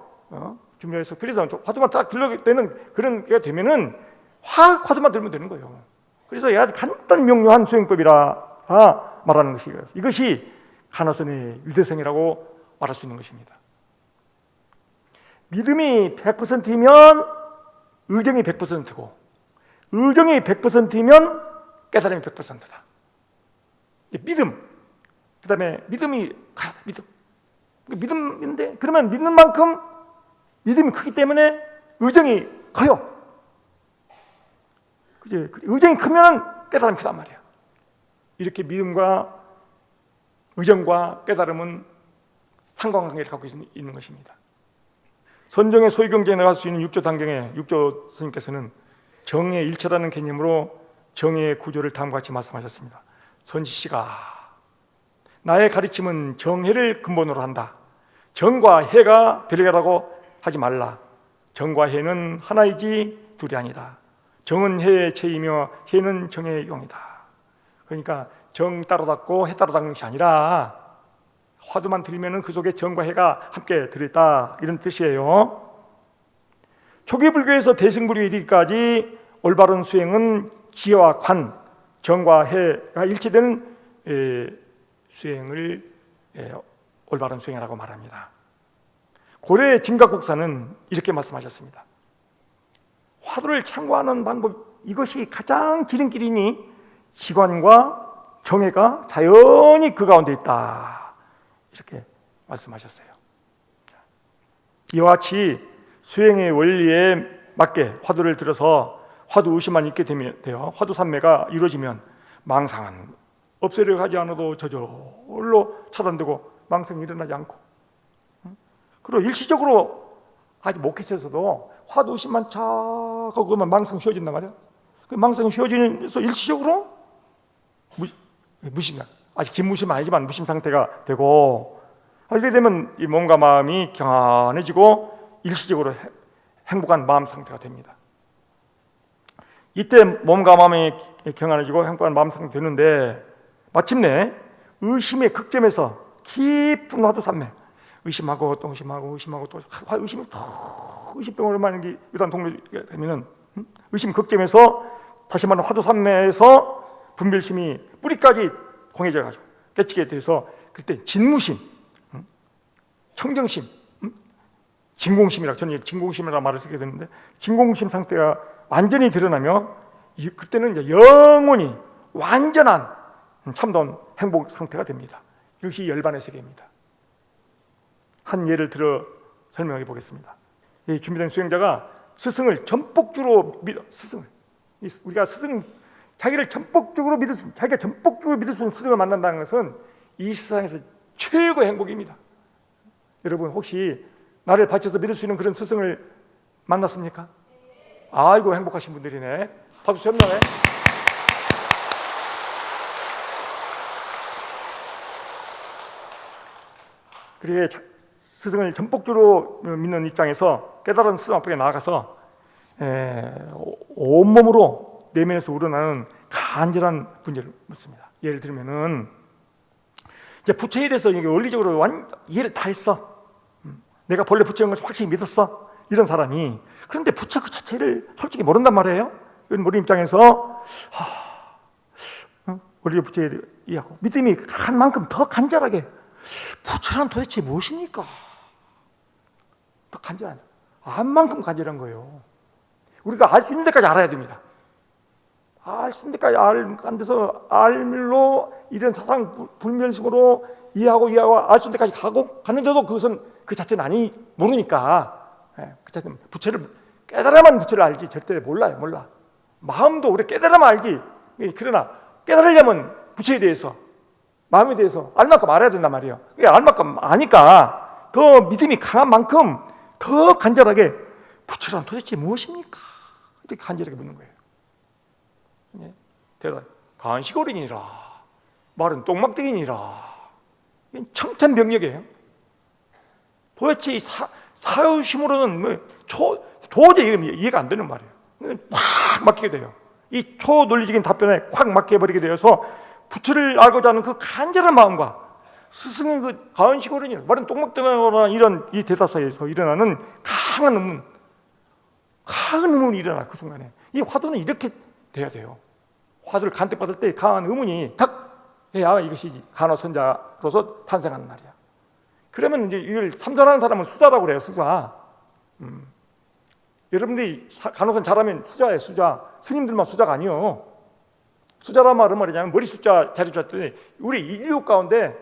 준비해서. 그래서 화두만 딱 들려되는 그런 게 되면은 화두만 들면 되는 거예요. 그래서 아주 간단 명료한 수행법이라 말하는 것이에요. 이것이 간허선의 유대성이라고 말할 수 있는 것입니다. 믿음이 100%이면 의정이 100%고, 의정이 100%이면 깨달음이 100%다. 믿음, 그 다음에 믿음이 믿음. 믿음인데, 그러면 믿는 만큼 믿음이 크기 때문에 의정이 커요. 그치? 의정이 크면 깨달음이 크단 말이에요. 이렇게 믿음과 의정과 깨달음은 상관관계를 갖고 있는 것입니다. 선정의 소유경제에 나갈 수 있는 육조 단경에 육조 스님께서는 정의 일체라는 개념으로 정의의 구조를 다음과 같이 말씀하셨습니다. 선지씨가 나의 가르침은 정해를 근본으로 한다. 정과 해가 별개라고 하지 말라. 정과 해는 하나이지 둘이 아니다. 정은 해의 체이며 해는 정의 용이다. 그러니까 정 따로 닦고 해 따로 닦는 것이 아니라 화두만 들으면 그 속에 정과 해가 함께 들어있다, 이런 뜻이에요. 초기 불교에서 대승불교 이르기까지 올바른 수행은 지혜와 관, 정과 해가 일치되는 수행을 올바른 수행이라고 말합니다. 고려의 진각국사는 이렇게 말씀하셨습니다. 화두를 참고하는 방법, 이것이 가장 지름길이니 지관과 정해가 자연히 그 가운데 있다, 이렇게 말씀하셨어요. 이와 같이 수행의 원리에 맞게 화두를 들어서 화두 의식만 있게 되어 화두 삼매가 이루어지면 망상은 없애려 하지 않아도 저절로 차단되고 망상이 일어나지 않고, 그리고 일시적으로 아직 못 깨쳐서도 화두 의식만 착 하고 그러면 망상 쉬어진단 말이에요. 그 망상이 쉬어지면서 일시적으로 무심, 아직 진무심 아니지만 무심 상태가 되고, 이렇게 되면 이 몸과 마음이 경안해지고 일시적으로 행복한 마음 상태가 됩니다. 이때 몸과 마음이 경안해지고 행복한 마음 상태가 되는데, 마침내 의심의 극점에서 깊은 화두 삼매, 의심하고 또 의심하고 의심하고 또 의심이 또 의심병으로 많은 게 유단 동료가 되면은 의심 극점에서 다시 말하면 화두 삼매에서 분별심이 뿌리까지 공해져 가지고 깨치게 돼서 그때 진무심, 청정심, 진공심이라고, 저는 진공심이라고 말을 쓰게 되는데, 진공심 상태가 완전히 드러나며 그때는 이제 영원히 완전한 참다운 행복 상태가 됩니다. 이것이 열반의 세계입니다. 한 예를 들어 설명해 보겠습니다. 이 준비된 수행자가 스승을 전폭주로 믿어, 우리가 스승, 자기가 전폭적으로 믿을 수 있는 스승을 만난다는 것은 이 세상에서 최고의 행복입니다. 여러분 혹시 나를 바쳐서 믿을 수 있는 그런 스승을 만났습니까? 아이고 행복하신 분들이네. 박수 쳤나요? 그리고 스승을 전폭주로 믿는 입장에서 깨달은 스승 앞에 나아가서 온몸으로 내면에서 우러나는 간절한 문제를 묻습니다. 예를 들면은 이제 부처에 대해서 원리적으로 이해를 다 했어. 내가 본래 부처인 것을 확실히 믿었어, 이런 사람이. 그런데 부처 그 자체를 솔직히 모른단 말이에요. 이런 모르는 입장에서 원리 부처에 이해하고 믿음이 간 만큼 더 간절하게, 부처란 도대체 무엇입니까? 더 간절한, 안 만큼 간절한 거예요. 우리가 알 수 있는 데까지 알아야 됩니다. 알 수 있는 데까지 안 돼서 알로 이런 사상 불면심으로 이해하고 알 수 있는 데까지 갔는데도 그것은 그 자체는 모르니까, 그 자체는 부처를 깨달아야만 부처를 알지 절대 몰라. 마음도 우리 깨달아야만 알지. 그러나 깨달으려면 부처에 대해서, 마음에 대해서 알 만큼 알아야 된단 말이에요. 알 만큼 아니까 더 믿음이 강한 만큼 더 간절하게 부처란 도대체 무엇입니까? 이렇게 간절하게 묻는 거예요. 대답, 간식어린이라, 말은 똥막대기니라. 이건 청천벽력이에요. 도대체 이 사유심으로는 도저히 이해가 안 되는 말이에요. 확 막히게 돼요. 이 초논리적인 답변에 확 막혀버리게 되어서 부처를 알고자 하는 그 간절한 마음과 스승의 그 가은식어린이, 말은 똥막대기나 이런 이 대답 사이에서 일어나는 강한 의문이 일어나. 그 순간에 이 화두는 이렇게 돼야 돼요. 화두를 간택 받을 때 강한 의문이 탁 해야 이것이 간호선자로서 탄생하는 말이야. 그러면 이제 이걸 참선하는 사람은 수자라고 그래요. 수자. 여러분들이 간호선 잘하면 수자예요. 수자. 스님들만 수자가 아니요. 수자란 말은 말이냐면 머리 숫자 자리 줬더니 우리 인류 가운데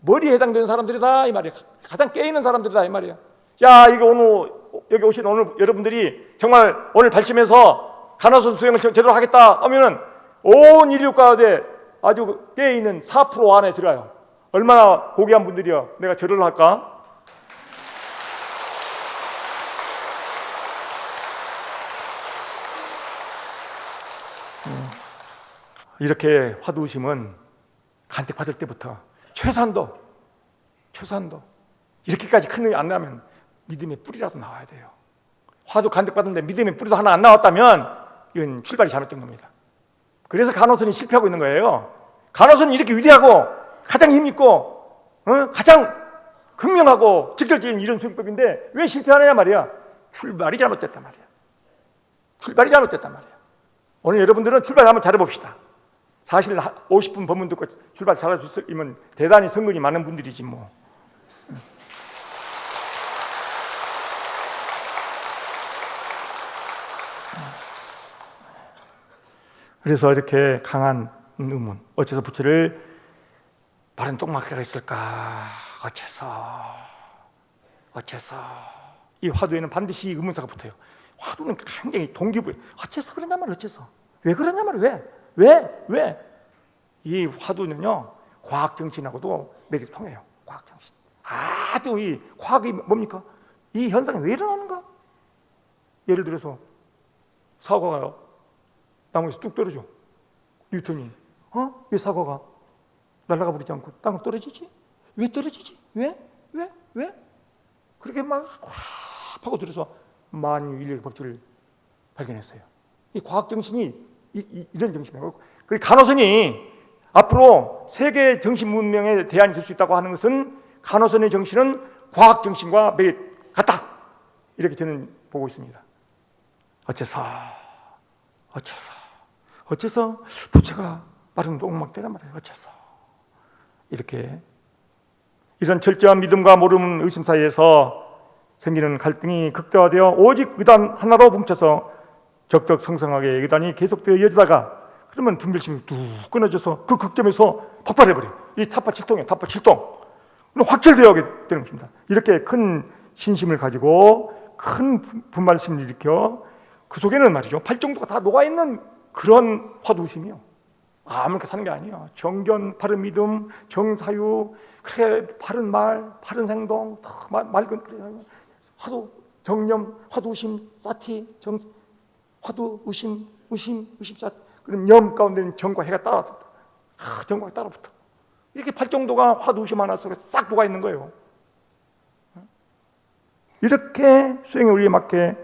머리에 해당되는 사람들이다 이 말이야. 가장 깨있는 사람들이다 이 말이야. 자, 이거 오늘 여기 오신 오늘 여러분들이 정말 오늘 발심해서 간호선 수행을 제대로 하겠다 하면은 온 인류 가운데 아주 깨있는 4% 안에 들어요. 얼마나 고귀한 분들이요. 내가 절을 할까? 이렇게 화두심은 간택받을 때부터 최소한도 이렇게까지 큰 힘이 안 나면 믿음의 뿌리라도 나와야 돼요. 화두 간택받는데 믿음의 뿌리도 하나 안 나왔다면 이건 출발이 잘못된 겁니다. 그래서 간호선이 실패하고 있는 거예요. 간호선이 이렇게 위대하고 가장 힘있고 가장 현명하고 직결적인 이런 수행법인데 왜 실패하느냐 말이야. 출발이 잘못됐단 말이야. 오늘 여러분들은 출발 한번 잘해봅시다. 사실 50분 법문 듣고 출발 잘할 수 있으면 대단히 성근이 많은 분들이지 뭐. 그래서 이렇게 강한 의문, 어째서 부처를 마른 똥막대가 있을까? 어째서 이 화두에는 반드시 의문사가 붙어요. 화두는 굉장히 동기부여. 어째서 그러냐 말이야. 어째서 왜 그러냐 말이야. 왜? 이 화두는요 과학 정신하고도 매력이 통해요. 과학 정신. 아주 이 과학이 뭡니까? 이 현상이 왜 일어나는가? 예를 들어서 사과가요 나무에서 뚝 떨어져. 뉴턴이 왜 사과가 날아가 버리지 않고 땅으로 떨어지지? 왜 떨어지지? 왜? 그렇게 막 확 파고 들어서 만유인력의 법칙을 발견했어요. 이 과학 정신이 이런 정신이에요. 그리고 간호선이 앞으로 세계 정신 문명의 대안이 될 수 있다고 하는 것은 간호선의 정신은 과학 정신과 매우 같다. 이렇게 저는 보고 있습니다. 어째서 부처가 마른 똥막대란 말이에요. 어째서 이렇게 이런 철저한 믿음과 모름 의심 사이에서 생기는 갈등이 극대화되어 오직 의단 하나로 뭉쳐서 적적성성하게 의단이 계속되어 이어지다가 그러면 분별심이 뚝 끊어져서 그 극점에서 폭발해버려요. 이 타파 7통이에요. 타파 7통. 확철되어 하게 되는 것입니다. 이렇게 큰 신심을 가지고 큰 분발심을 일으켜 그 속에는 말이죠 8정도가 다 녹아있는 그런 화두심이요. 아무렇게 사는 게 아니에요. 정견, 바른 믿음, 정사유, 그래 바른 말, 바른 행동, 맑은 화두, 정념, 화두심, 사티, 화두, 의심, 사티. 그럼 염 가운데는 정과 해가 따라붙어. 정과 따라붙어. 이렇게 8정도가 화두심 하나 속에 싹 녹아 있는 거예요. 이렇게 수행의 원리에 맞게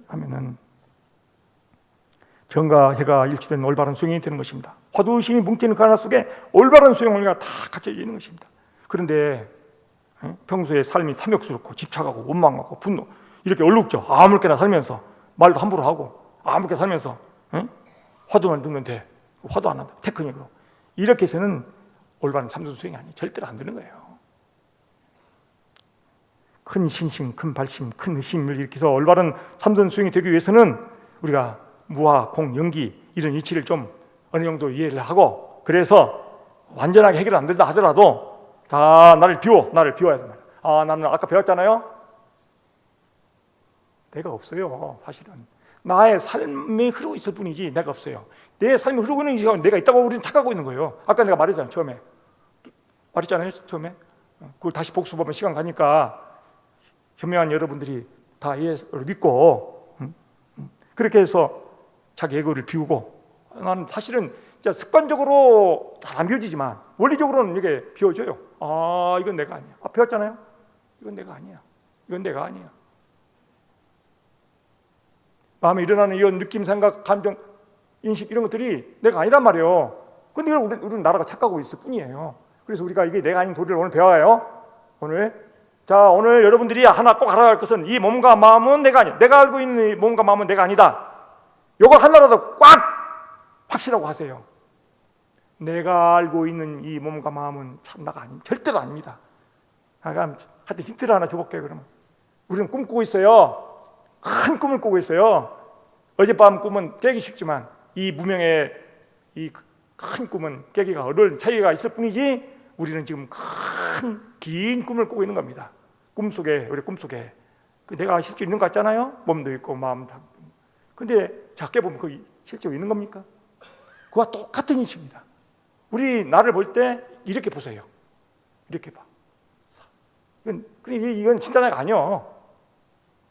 하면은 정과 해가 일치된 올바른 수행이 되는 것입니다. 화두심이 뭉치는 그 하나 속에 올바른 수행 원리가 다 갖춰져 있는 것입니다. 그런데 평소에 삶이 탐욕스럽고 집착하고 원망하고 분노 이렇게 얼룩져 아무렇게나 살면서 말도 함부로 하고 아무렇게 살면서 화두만 듣면 돼. 화두 안 한다. 테크닉으로. 이렇게 해서는 올바른 참선 수행이 아니에요. 절대로 안 되는 거예요. 큰 신심, 큰 발심, 큰 의심을 일으켜서 올바른 참선 수행이 되기 위해서는 우리가 무화, 공, 연기 이런 이치를 좀 어느 정도 이해를 하고 그래서 완전하게 해결 안 된다 하더라도 다 나를 비워야 된다. 나는 아까 배웠잖아요. 내가 없어요. 사실은 나의 삶이 흐르고 있을 뿐이지 내가 없어요. 내 삶이 흐르고 있는 시간 내가 있다고 우리는 착각하고 있는 거예요. 아까 내가 말했잖아요. 처음에 그걸 다시 복습하면 시간 가니까 현명한 여러분들이 다 예수를 믿고 그렇게 해서 자기 에고를 비우고 나는 사실은 습관적으로 잘 안 비워지지만 원리적으로는 이게 비워져요. 이건 내가 아니야. 배웠잖아요. 이건 내가 아니야. 마음에 일어나는 이런 느낌, 생각, 감정, 인식 이런 것들이 내가 아니란 말이에요. 근데 이걸 우리는 나라가 착각하고 있을 뿐이에요. 그래서 우리가 이게 내가 아닌 도리를 오늘 배워요. 오늘 여러분들이 하나 꼭 알아야 할 것은 이 몸과 마음은 내가 아니야. 내가 알고 있는 이 몸과 마음은 내가 아니다. 이거 하나라도 꽉 확실하고 하세요. 내가 알고 있는 이 몸과 마음은 참 나가 아닙니다. 절대로 아닙니다. 하여튼 힌트를 하나 줘볼게요. 그러면 우리는 꿈꾸고 있어요. 큰 꿈을 꾸고 있어요. 어젯밤 꿈은 깨기 쉽지만 이 무명의 이 큰 꿈은 깨기가 어려운 차이가 있을 뿐이지 우리는 지금 큰 긴 꿈을 꾸고 있는 겁니다. 꿈속에, 우리 꿈속에 내가 실제로 있는 것 같잖아요. 몸도 있고 마음도. 근데 작게 보면 그게 실제로 있는 겁니까? 그와 똑같은 인식입니다. 우리 나를 볼 때 이렇게 보세요. 이렇게 봐. 이건 진짜 내가 아니야.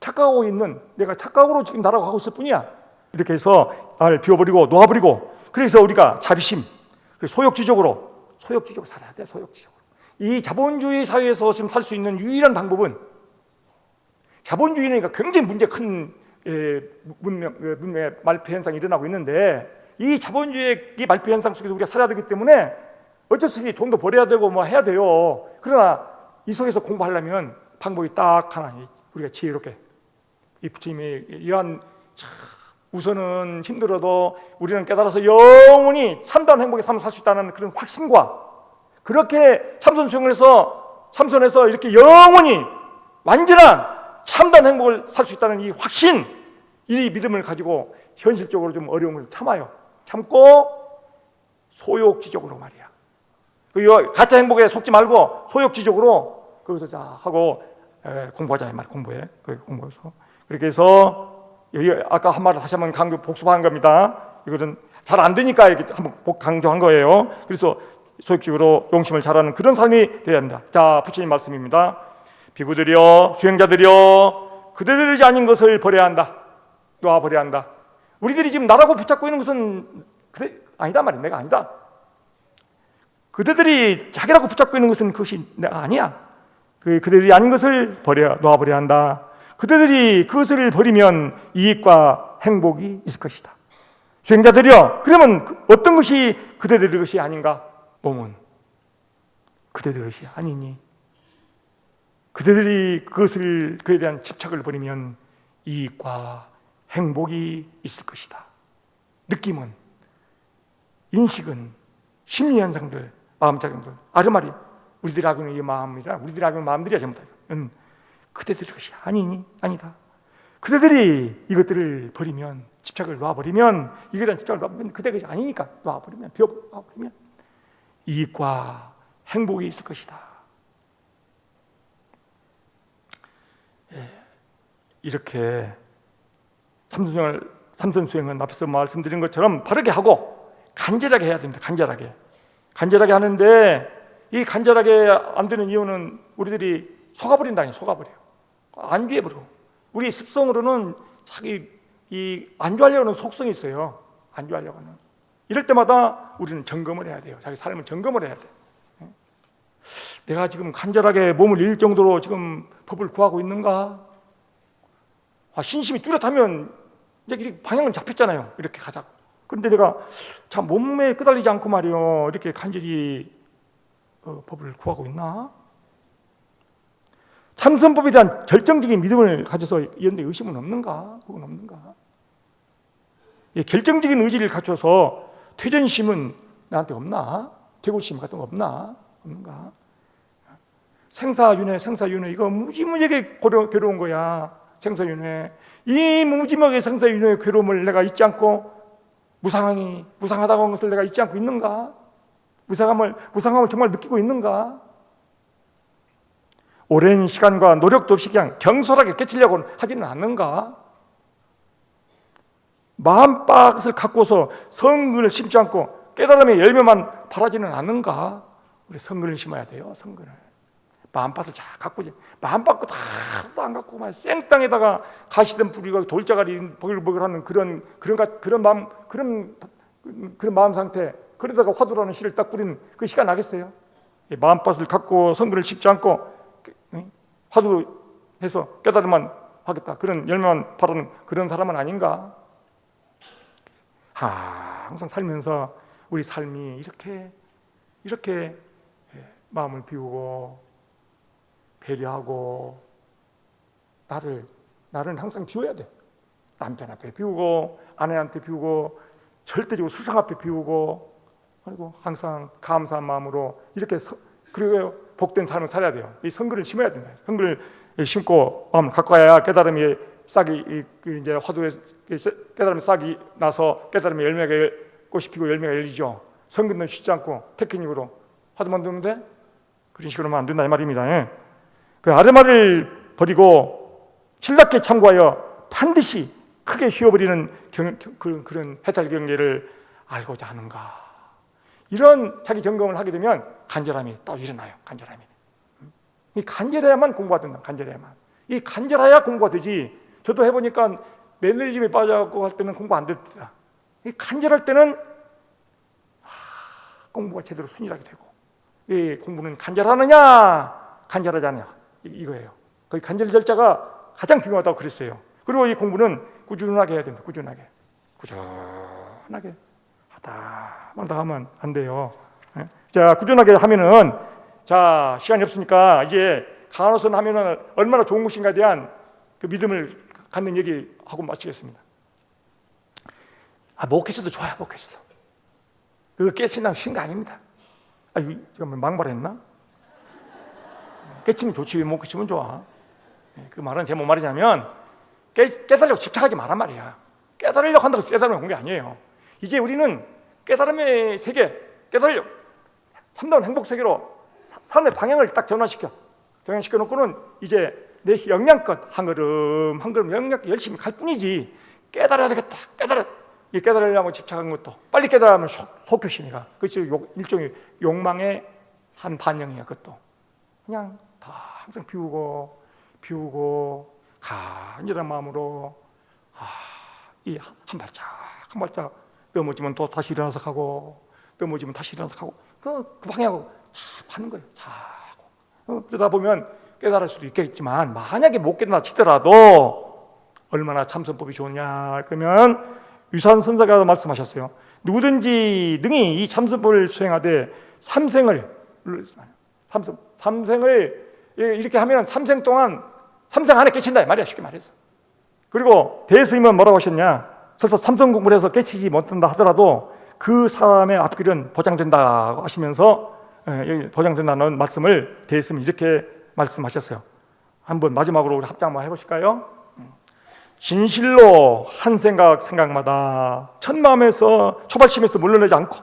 착각하고 있는, 내가 착각으로 지금 날아가고 있을 뿐이야. 이렇게 해서 나를 비워버리고 놓아버리고, 그래서 우리가 자비심, 소욕지적으로 살아야 돼. 소욕지적으로. 이 자본주의 사회에서 지금 살 수 있는 유일한 방법은, 자본주의는 굉장히 문제 큰 문명의 말피 현상이 일어나고 있는데, 이 자본주의의 이 말피 현상 속에서 우리가 살아야 되기 때문에 어쩔 수 없이 돈도 벌어야 되고 뭐 해야 돼요. 그러나 이 속에서 공부하려면 방법이 딱 하나, 우리가 지혜롭게, 이 부처님이 이러한 우선은 힘들어도 우리는 깨달아서 영원히 참다운 행복의 삶을 살 수 있다는 그런 확신과, 그렇게 참선 수행을 해서 참선해서 이렇게 영원히 완전한 참다운 행복을 살 수 있다는 이 확신, 이 믿음을 가지고 현실적으로 좀 어려운 것을 참고 소욕지적으로 말이야. 가짜 행복에 속지 말고 소욕지적으로 거기서 자 하고 공부하자 이 말. 공부해서 그렇게 해서 아까 한 말을 다시 한번 복습한 겁니다. 이것은 잘 안 되니까 이렇게 한번 강조한 거예요. 그래서 소욕적으로 용심을 잘하는 그런 삶이 되어야 합니다. 자, 부처님 말씀입니다. 비구들이여, 수행자들이여, 그대들이 아닌 것을 버려야 한다. 놓아버려야 한다. 우리들이 지금 나라고 붙잡고 있는 것은 아니다 말이야. 내가 아니다. 그대들이 자기라고 붙잡고 있는 것은 그것이 내가 아니야. 그대들이 아닌 것을 놓아버려야 한다. 그대들이 그것을 버리면 이익과 행복이 있을 것이다. 수행자들이여, 그러면 어떤 것이 그대들의 것이 아닌가? 몸은 그대들의 것이 아니니 그대들이 그에 대한 집착을 버리면 이익과 행복이 있을 것이다. 느낌은, 인식은, 심리현상들, 마음작용들, 아르마리, 우리들이 하고 있는 이 마음이라, 우리들이 하고 있는 마음들이야 전부 다. 그대들의 것이 아니니? 아니다. 그대들이 이것들을 버리면, 집착을 놔버리면, 이거에 대한 집착을 놔버리면 그대의 것이 아니니까 놔버리면 이익과 행복이 있을 것이다. 이렇게 참선 수행은 앞에서 말씀드린 것처럼 바르게 하고 간절하게 해야 됩니다. 간절하게 하는데, 이 간절하게 안 되는 이유는 우리들이 속아버려요. 안주해버려. 우리 습성으로는 자기 안주하려고 하는 속성이 있어요. 안주하려고 하는. 이럴 때마다 우리는 점검을 해야 돼요. 자기 삶을 점검을 해야 돼. 내가 지금 간절하게 몸을 잃을 정도로 지금 법을 구하고 있는가? 신심이 뚜렷하면 이제 방향은 잡혔잖아요. 이렇게 가자고. 그런데 내가 참 몸에 끄달리지 않고 말이요, 이렇게 간절히 법을 구하고 있나? 참선법에 대한 결정적인 믿음을 가져서 이런 데 의심은 없는가? 그건 없는가? 결정적인 의지를 갖춰서 퇴전심은 나한테 없나? 퇴골심 같은 거 없는가? 생사윤회 이거 무지무지하게 괴로운 거야. 생사윤회, 이 무지막의 생사윤회의 괴로움을 내가 잊지 않고 무상하다고 하는 것을 내가 잊지 않고 있는가? 무상함을 정말 느끼고 있는가? 오랜 시간과 노력도 없이 그냥 경솔하게 깨치려고 하지는 않는가? 마음밭을 갖고서 성근을 심지 않고 깨달음의 열매만 바라지는 않는가? 우리 성근을 심어야 돼요. 성근을. 마음밭을 잘 가꾸지. 마음밭도 다 안 갖고 막 생땅에다가 가시덤 뿌리고 돌자갈이 버글버글하는 그런 마음 상태. 그러다가 화두라는 씨를 딱 뿌리는 그 시간 나겠어요? 마음밭을 갖고 성근을 심지 않고 화두해서 깨달음만 하겠다, 그런 열매만 바라는 그런 사람은 아닌가? 항상 살면서 우리 삶이 이렇게 마음을 비우고 배려하고 나를 항상 비워야 돼. 남편한테 비우고 아내한테 비우고 절대적으로 수상 앞에 비우고, 그리고 항상 감사한 마음으로 이렇게 그리고 복된 삶을 살아야 돼요. 이 성근을 심어야 된다. 성근을 심고 마음을 갖고 가야 깨달음이 싹이 이제 화두에 깨달음이 싹이 나서 깨달음의 열매가 꽃이 피고 열매가 열리죠. 성근은 쉬지 않고 테크닉으로 화두만 두면 돼? 그런 식으로 하면 안 된다 이 말입니다. 예. 그 아르마를 버리고 신랄하게 참고하여 반드시 크게 쉬어버리는 그런 해탈 경계를 알고자 하는가. 이런 자기 점검을 하게 되면 간절함이 딱 일어나요. 간절함이. 이 간절해야만 공부가 된다. 간절해야만. 이 간절해야 공부가 되지. 저도 해보니까 매너리즘에 빠져갖고 할 때는 공부 안 됐더라. 이 간절할 때는 공부가 제대로 순일하게 되고, 이 공부는 간절하느냐 간절하지 않느냐 이거예요. 그 간절 절차가 가장 중요하다고 그랬어요. 그리고 이 공부는 꾸준하게 해야 된다. 꾸준하게 하다 말다 하면 안 돼요. 자, 꾸준하게 하면은, 자, 시간이 없으니까 이제 간호선 하면은 얼마나 좋은 것인가에 대한 그 믿음을 갖는 얘기하고 마치겠습니다. 목회서도 좋아요. 목회서도 그거 깨친다고 쉬운 거 아닙니다. 이거 지금 망발했나? 깨치면 좋지 왜 못 깨치면 좋아? 그 말은 제 뭔 말이냐면, 깨달으려고 집착하지 말란 말이야. 깨달으려고 한다고 깨달으면 온 게 아니에요. 이제 우리는 깨달음의 세계, 깨달으려고 3단 행복 세계로 삶의 방향을 딱 전환시켜 놓고는 이제 내 역량껏 한 걸음 한 걸음 역량 열심히 갈 뿐이지, 깨달아야 되겠다, 이 깨달으려고 집착한 것도 빨리 깨달으면 속효심이가, 그것이 일종의 욕망의 한 반영이야. 그것도 그냥 다 항상 비우고 간절한 마음으로 이 한 발짝 넘어지면 또 다시 일어나서 가고, 넘어지면 다시 일어나서 가고, 그 방향으로 자꾸 하는 거예요. 자꾸. 그러다 보면 깨달을 수도 있겠지만, 만약에 못 깨달아 치더라도 얼마나 참선법이 좋냐 그러면 유산 선사가 말씀하셨어요. 누구든지 능히 이 참선법을 수행하되 삼생을 이렇게 하면 삼생 동안, 삼생 안에 깨친다 이 말이야, 쉽게 말해서. 그리고 대스님은 뭐라고 하셨냐? 설사 참선 공부를 해서 깨치지 못한다 하더라도 그 사람의 앞길은 보장된다고 하시면서, 보장된다는 말씀을 대스님이 이렇게 말씀하셨어요. 한번 마지막으로 우리 합장 한번 해보실까요? 진실로 한 생각마다 첫 마음에서 초발심에서 물러나지 않고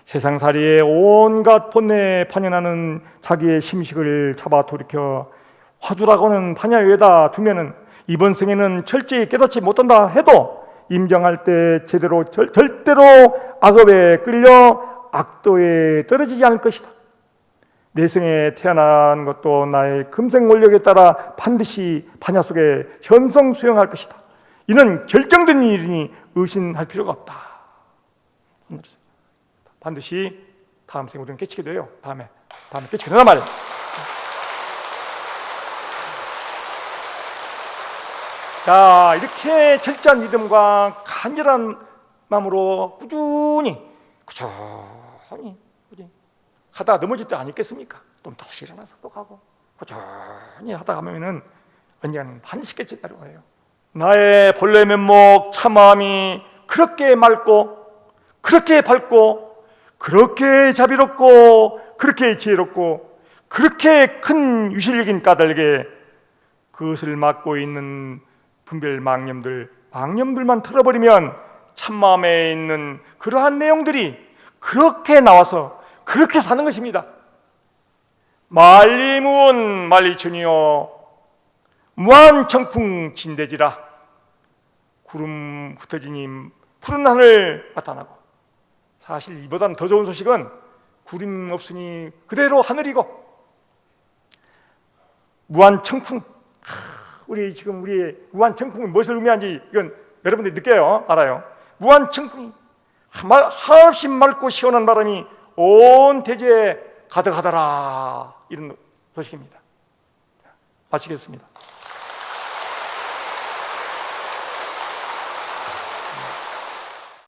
세상살이에 온갖 본내에 판연하는 자기의 심식을 잡아 돌이켜 화두라고는 반야 위에다 두면은 이번 생에는 철저히 깨닫지 못한다 해도 임정할 때 제대로 절대로 악업에 끌려 악도에 떨어지지 않을 것이다. 내 생에 태어난 것도 나의 금생 원력에 따라 반드시 반야 속에 현성 수행할 것이다. 이는 결정된 일이니 의심할 필요가 없다. 반드시 다음 생에 우리는 깨치게 돼요. 다음에 깨치게 된단 말이에요. 자, 이렇게 철저한 믿음과 간절한 마음으로 꾸준히 하다가 넘어질 때 아니겠습니까? 또 다시 일어나서 또 가고 꾸준히 하다가 가면은 언젠가는 반드시 깨진다는 거예요. 나의 본래 면목 참마음이 그렇게 맑고, 그렇게 밝고, 그렇게 자비롭고, 그렇게 지혜롭고, 그렇게 큰 유실력인 까닭에 그것을 맡고 있는 분별 망념들만 털어버리면 참마음에 있는 그러한 내용들이 그렇게 나와서 그렇게 사는 것입니다. 만리무원 만리천이요 무한청풍 진대지라. 구름 흩어지니 푸른 하늘 나타나고, 사실 이보다는 더 좋은 소식은 구름 없으니 그대로 하늘이고 무한청풍. 우리의 무한청풍이 무엇을 의미하는지 이건 여러분들이 느껴요. 알아요. 무한청풍이 한없이 맑고 시원한 바람이 온 대지에 가득하더라, 이런 소식입니다. 마치겠습니다.